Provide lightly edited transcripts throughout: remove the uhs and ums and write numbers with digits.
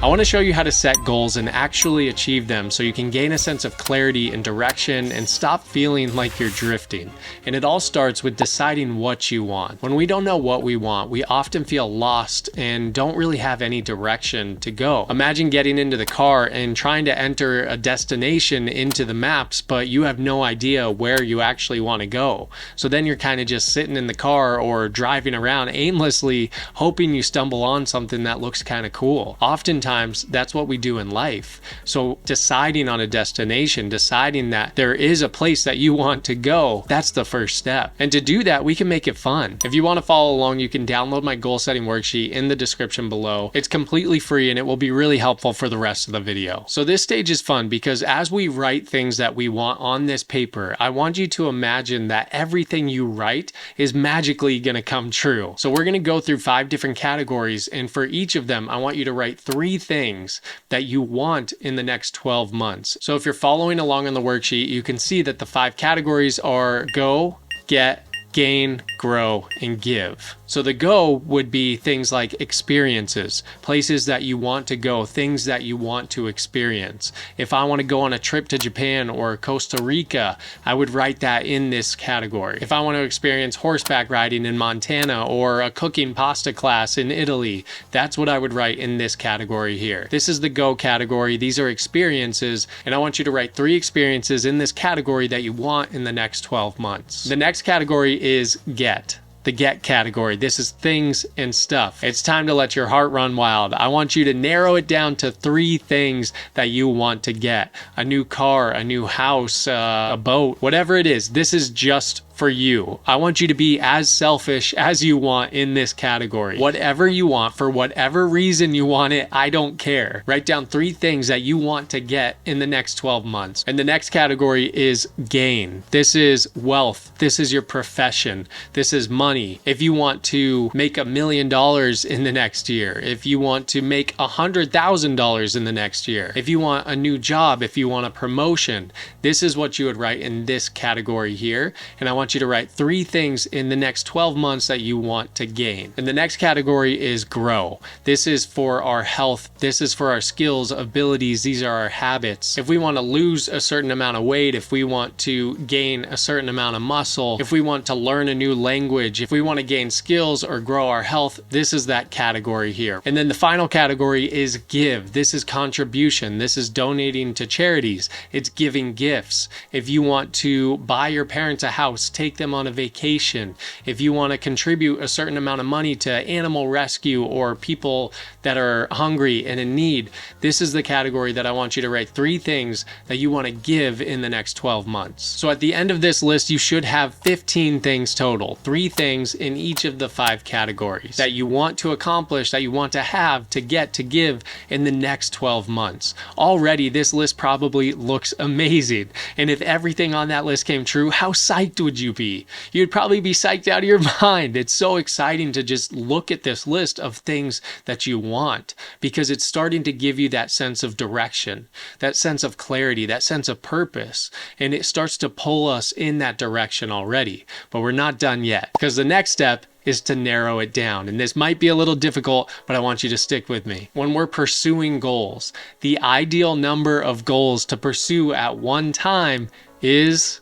I want to show you how to set goals and actually achieve them so you can gain a sense of clarity and direction and stop feeling like you're drifting. And it all starts with deciding what you want. When we don't know what we want, we often feel lost and don't really have any direction to go. Imagine getting into the car and trying to enter a destination into the maps, but you have no idea where you actually want to go. So then you're kind of just sitting in the car or driving around aimlessly, hoping you stumble on something that looks kind of cool. Oftentimes, that's what we do in life. So deciding on a destination, deciding that there is a place that you want to go, that's the first step. And to do that, we can make it fun. If you want to follow along, you can download my goal setting worksheet in the description below. It's completely free and it will be really helpful for the rest of the video. So this stage is fun because as we write things that we want on this paper, I want you to imagine that everything you write is magically going to come true. So we're going to go through 5 different categories, and for each of them, I want you to write 3 things that you want in the next 12 months. So if you're following along on the worksheet, you can see that the 5 categories are go, get, gain, grow, and give. So the go would be things like experiences, places that you want to go, things that you want to experience. If I want to go on a trip to Japan or Costa Rica, I would write that in this category. If I want to experience horseback riding in Montana or a cooking pasta class in Italy, that's what I would write in this category here. This is the go category. These are experiences, and I want you to write 3 experiences in this category that you want in the next 12 months. The next category is get. The get category. This is things and stuff. It's time to let your heart run wild. I want you to narrow it down to 3 things that you want to get. A new car, a new house, a boat, whatever it is. This is just for you. I want you to be as selfish as you want in this category. Whatever you want, for whatever reason you want it, I don't care. Write down 3 things that you want to get in the next 12 months. And the next category is gain. This is wealth. This is your profession. This is money. If you want to make $1 million in the next year, if you want to make $100,000 in the next year, if you want a new job, if you want a promotion, this is what you would write in this category here. And I want you to write 3 things in the next 12 months that you want to gain. And the next category is grow. This is for our health. This is for our skills, abilities. These are our habits. If we want to lose a certain amount of weight, if we want to gain a certain amount of muscle, if we want to learn a new language, if we want to gain skills or grow our health, this is that category here. And then the final category is give. This is contribution. This is donating to charities. It's giving gifts. If you want to buy your parents a house, take them on a vacation. If you want to contribute a certain amount of money to animal rescue or people that are hungry and in need, this is the category that I want you to write 3 things that you want to give in the next 12 months. So at the end of this list, you should have 15 things total, 3 things in each of the 5 categories that you want to accomplish, that you want to have, to get, to give in the next 12 months. Already, this list probably looks amazing. And if everything on that list came true, how psyched would you be? You'd probably be psyched out of your mind. It's so exciting to just look at this list of things that you want because it's starting to give you that sense of direction, that sense of clarity, that sense of purpose, and it starts to pull us in that direction already. But we're not done yet because the next step is to narrow it down. And this might be a little difficult, but I want you to stick with me. When we're pursuing goals, the ideal number of goals to pursue at one time is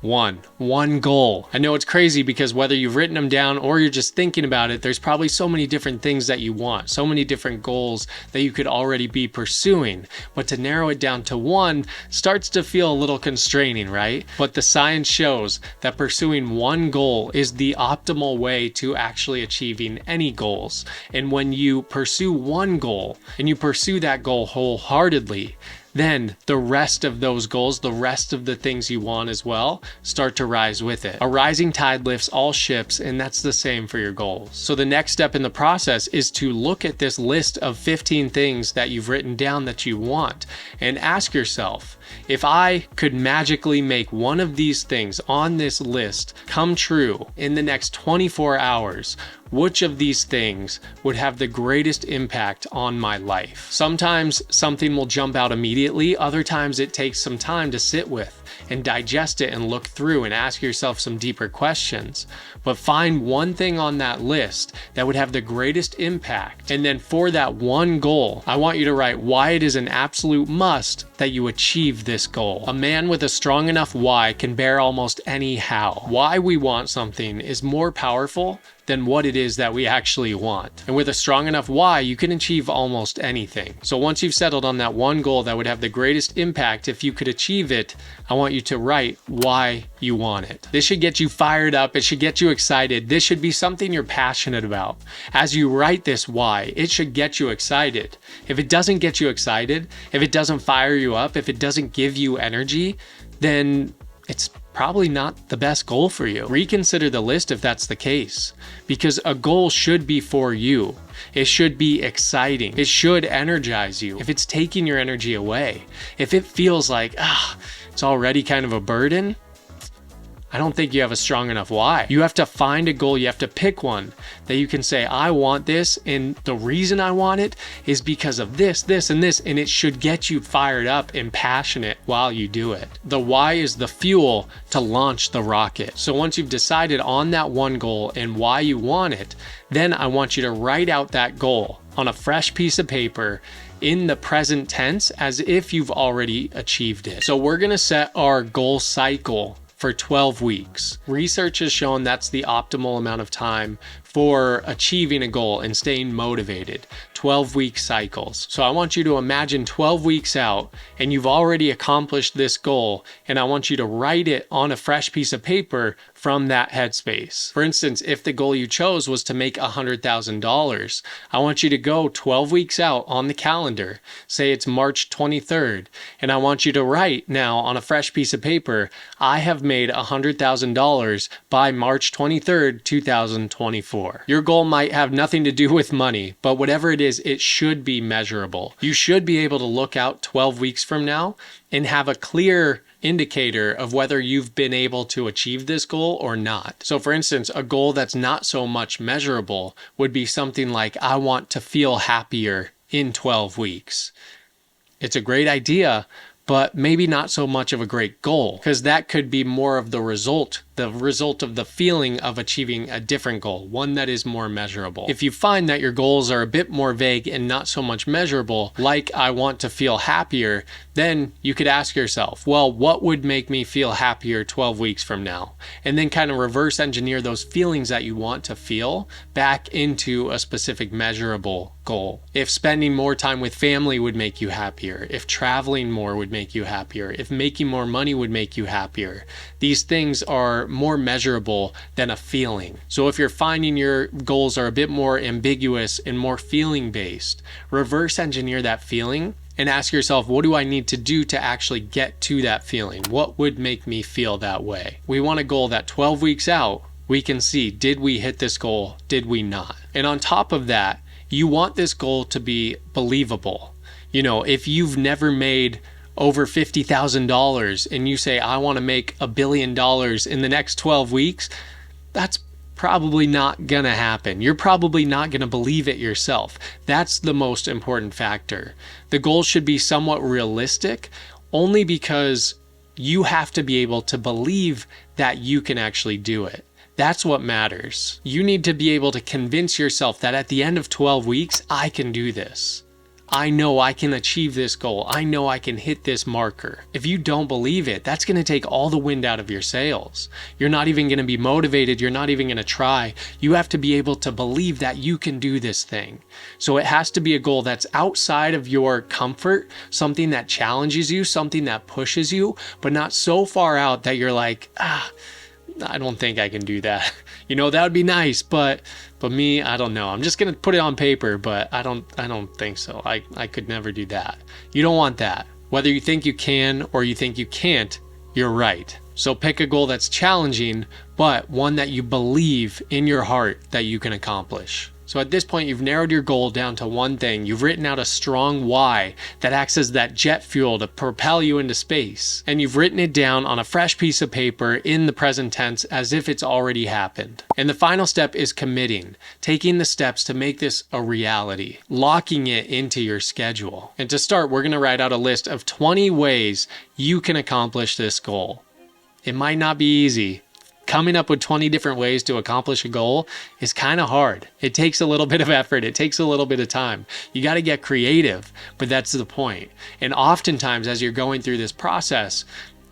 one goal. I know it's crazy because whether you've written them down or you're just thinking about it, there's probably so many different things that you want, so many different goals that you could already be pursuing. But to narrow it down to 1 starts to feel a little constraining, right? But the science shows that pursuing 1 goal is the optimal way to actually achieving any goals. And when you pursue 1 goal and you pursue that goal wholeheartedly, then the rest of those goals, the rest of the things you want as well, start to rise with it. A rising tide lifts all ships, and that's the same for your goals. So the next step in the process is to look at this list of 15 things that you've written down that you want and ask yourself, if I could magically make one of these things on this list come true in the next 24 hours, which of these things would have the greatest impact on my life. Sometimes something will jump out immediately, other times it takes some time to sit with and digest it and look through and ask yourself some deeper questions. But find one thing on that list that would have the greatest impact. And then for that one goal, I want you to write why it is an absolute must that you achieve this goal. A man with a strong enough why can bear almost any how. Why we want something is more powerful than what it is that we actually want. And with a strong enough why, you can achieve almost anything. So once you've settled on that one goal that would have the greatest impact if you could achieve it, I want you to write why you want it. This should get you fired up. It should get you excited. This should be something you're passionate about. As you write this why, it should get you excited. If it doesn't get you excited, if it doesn't fire you up, if it doesn't give you energy, then it's probably not the best goal for you. Reconsider the list if that's the case, because a goal should be for you. It should be exciting. It should energize you. If it's taking your energy away, if it feels like, it's already kind of a burden, I don't think you have a strong enough why. You have to find a goal. You have to pick one that you can say, I want this, and the reason I want it is because of this, this, and this, and it should get you fired up and passionate while you do it. The why is the fuel to launch the rocket. So once you've decided on that one goal and why you want it, then I want you to write out that goal on a fresh piece of paper in the present tense as if you've already achieved it. So we're gonna set our goal cycle for 12 weeks. Research has shown that's the optimal amount of time for achieving a goal and staying motivated. 12-week cycles. So I want you to imagine 12 weeks out and you've already accomplished this goal, and I want you to write it on a fresh piece of paper from that headspace. For instance, if the goal you chose was to make $100,000, I want you to go 12 weeks out on the calendar, say it's March 23rd, and I want you to write now on a fresh piece of paper, I have made $100,000 by March 23rd, 2024. Your goal might have nothing to do with money, but whatever it is, it should be measurable. You should be able to look out 12 weeks from now and have a clear indicator of whether you've been able to achieve this goal or not. So for instance, a goal that's not so much measurable would be something like, I want to feel happier in 12 weeks. It's a great idea, but maybe not so much of a great goal, because that could be more of the result of the feeling of achieving a different goal, one that is more measurable. If you find that your goals are a bit more vague and not so much measurable, like I want to feel happier, then you could ask yourself, well, what would make me feel happier 12 weeks from now? And then kind of reverse engineer those feelings that you want to feel back into a specific measurable goal. If spending more time with family would make you happier, if traveling more would make you happier, if making more money would make you happier, these things are more measurable than a feeling. So if you're finding your goals are a bit more ambiguous and more feeling based, reverse engineer that feeling and ask yourself, what do I need to do to actually get to that feeling? What would make me feel that way? We want a goal that 12 weeks out, we can see, did we hit this goal? Did we not? And on top of that, you want this goal to be believable. You know, if you've never made over $50,000 and you say, I want to make $1 billion in the next 12 weeks, that's probably not gonna happen. You're probably not gonna believe it yourself. That's the most important factor. The goal should be somewhat realistic, only because you have to be able to believe that you can actually do it. That's what matters. You need to be able to convince yourself that at the end of 12 weeks, I can do this. I know I can achieve this goal. I know I can hit this marker. If you don't believe it, that's going to take all the wind out of your sails. You're not even going to be motivated. You're not even going to try. You have to be able to believe that you can do this thing. So it has to be a goal that's outside of your comfort, something that challenges you, something that pushes you, but not so far out that you're like, I don't think I can do that. You know, that would be nice, but me, I don't know. I'm just going to put it on paper, but I don't think so. I could never do that. You don't want that. Whether you think you can or you think you can't, you're right. So pick a goal that's challenging, but one that you believe in your heart that you can accomplish. So at this point, you've narrowed your goal down to one thing. You've written out a strong why that acts as that jet fuel to propel you into space. And you've written it down on a fresh piece of paper in the present tense as if it's already happened. And the final step is committing, taking the steps to make this a reality, locking it into your schedule. And to start, we're going to write out a list of 20 ways you can accomplish this goal. It might not be easy. Coming up with 20 different ways to accomplish a goal is kind of hard. It takes a little bit of effort. It takes a little bit of time. You got to get creative, but that's the point. And oftentimes as you're going through this process,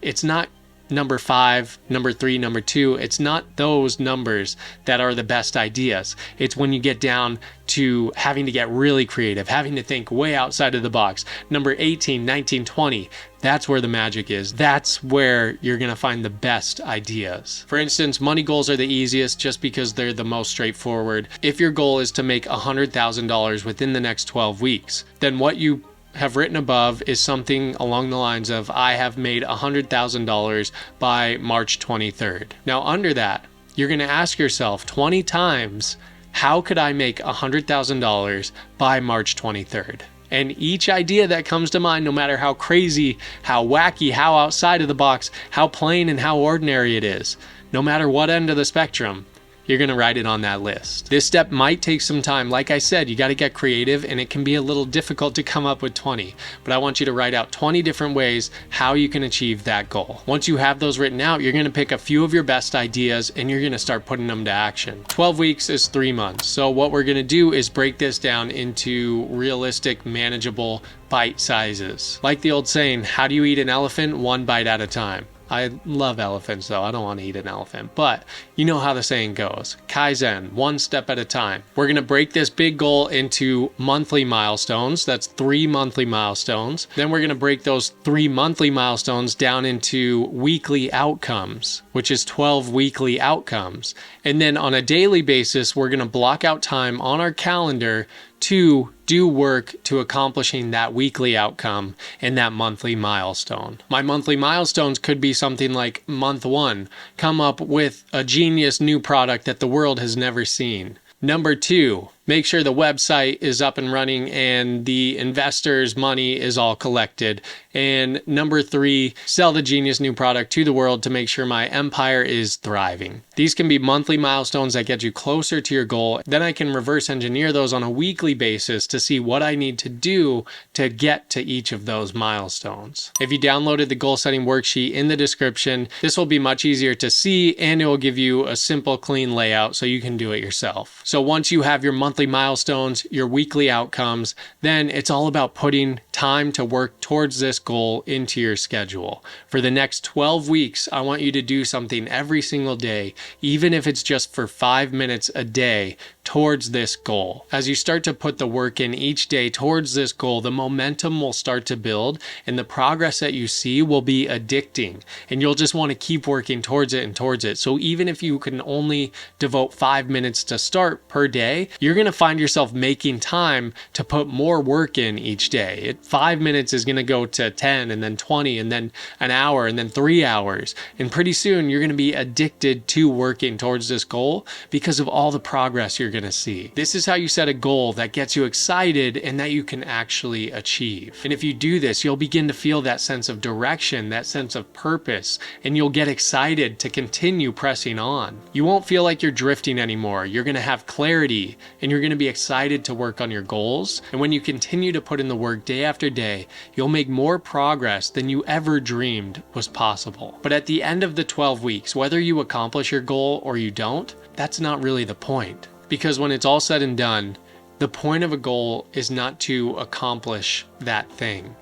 it's not number 5, number 3, number 2. It's not those numbers that are the best ideas. It's when you get down to having to get really creative, having to think way outside of the box. Number 18, 19, 20. That's where the magic is. That's where you're going to find the best ideas. For instance, money goals are the easiest just because they're the most straightforward. If your goal is to make $100,000 within the next 12 weeks, then what you have written above is something along the lines of, I have made $100,000 by March 23rd. Now under that, you're going to ask yourself 20 times, how could I make $100,000 by March 23rd? And each idea that comes to mind, no matter how crazy, how wacky, how outside of the box, how plain and how ordinary it is, no matter what end of the spectrum, you're going to write it on that list. This step might take some time. Like I said, you got to get creative and it can be a little difficult to come up with 20, but I want you to write out 20 different ways how you can achieve that goal. Once you have those written out, you're going to pick a few of your best ideas and you're going to start putting them to action. 12 weeks is 3 months. So what we're going to do is break this down into realistic, manageable bite sizes. Like the old saying, how do you eat an elephant? One bite at a time. I love elephants though. I don't want to eat an elephant, but you know how the saying goes. Kaizen, one step at a time. We're going to break this big goal into monthly milestones. That's 3 monthly milestones. Then we're going to break those 3 monthly milestones down into weekly outcomes, which is 12 weekly outcomes. And then on a daily basis, we're going to block out time on our calendar to do work to accomplishing that weekly outcome and that monthly milestone. My monthly milestones could be something like month 1, come up with a genius new product that the world has never seen. Number 2, make sure the website is up and running and the investors' money is all collected. And number 3, sell the genius new product to the world to make sure my empire is thriving. These can be monthly milestones that get you closer to your goal. Then I can reverse engineer those on a weekly basis to see what I need to do to get to each of those milestones. If you downloaded the goal setting worksheet in the description, this will be much easier to see and it will give you a simple, clean layout so you can do it yourself. So once you have your monthly milestones, your weekly outcomes, then it's all about putting time to work towards this goal into your schedule. For the next 12 weeks, I want you to do something every single day, even if it's just for 5 minutes a day towards this goal. As you start to put the work in each day towards this goal, the momentum will start to build and the progress that you see will be addicting and you'll just want to keep working towards it and towards it. So even if you can only devote 5 minutes to start per day, you're going to find yourself making time to put more work in each day. 5 minutes is going to go to 10 and then 20 and then an hour and then 3 hours. And pretty soon you're going to be addicted to working towards this goal because of all the progress you're going to see. This is how you set a goal that gets you excited and that you can actually achieve. And if you do this, you'll begin to feel that sense of direction, that sense of purpose, and you'll get excited to continue pressing on. You won't feel like you're drifting anymore. You're going to have clarity and you're going to be excited to work on your goals. And when you continue to put in the work day after day, you'll make more progress than you ever dreamed was possible. But at the end of the 12 weeks, whether you accomplish your goal or you don't, that's not really the point. Because when it's all said and done, the point of a goal is not to accomplish that thing.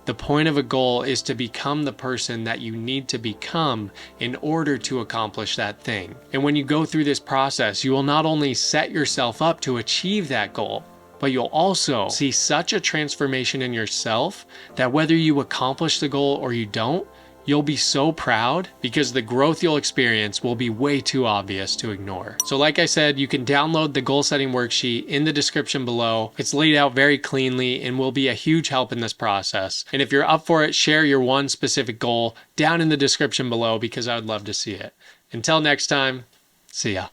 The point of a goal is to become the person that you need to become in order to accomplish that thing. And when you go through this process, you will not only set yourself up to achieve that goal, but you'll also see such a transformation in yourself that whether you accomplish the goal or you don't, you'll be so proud because the growth you'll experience will be way too obvious to ignore. So like I said, you can download the goal setting worksheet in the description below. It's laid out very cleanly and will be a huge help in this process. And if you're up for it, share your one specific goal down in the description below because I would love to see it. Until next time, see ya.